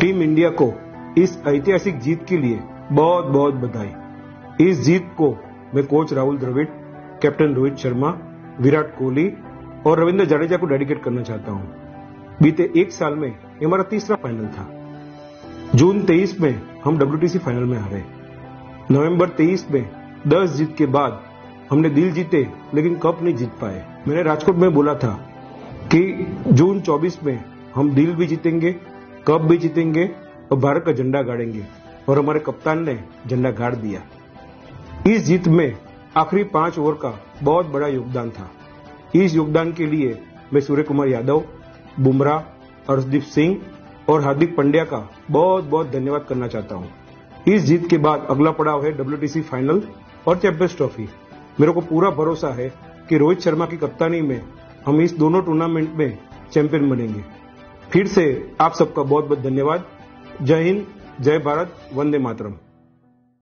Team India को इस ऐतिहासिक जीत के लिए बहुत बहुत बधाई। इस जीत को मैं कोच राहुल द्रविड़, कैप्टन रोहित शर्मा, विराट कोहली और रविंद्र जडेजा को डेडिकेट करना चाहता हूं। बीते एक साल में ये हमारा तीसरा फाइनल था। जून 23 में हम WTC फाइनल में हारे। नवंबर 23 में 10 जीत के बाद हमने दिल जीते लेकिन कप नहीं जीत पाए। मैंने राजकोट में बोला था कि जून 24 में हम दिल भी जीतेंगे, कप भी जीतेंगे और भारत का झंडा गाड़ेंगे, और हमारे कप्तान ने झंडा गाड़ दिया। इस जीत में आखिरी 5 ओवर का बहुत बड़ा योगदान था। इस योगदान के लिए मैं सूर्य कुमार यादव, बुमराह, अर्शदीप सिंह और हार्दिक पांड्या का बहुत बहुत धन्यवाद करना चाहता हूं। इस जीत के बाद अगला पड़ाव है WTC फाइनल और चैंपियंस ट्रॉफी। मेरे को पूरा भरोसा है कि रोहित शर्मा की कप्तानी में हम इस दोनों टूर्नामेंट में चैंपियन बनेंगे। फिर से आप सबका बहुत बहुत धन्यवाद। जय हिंद, जय भारत, वंदे मातरम।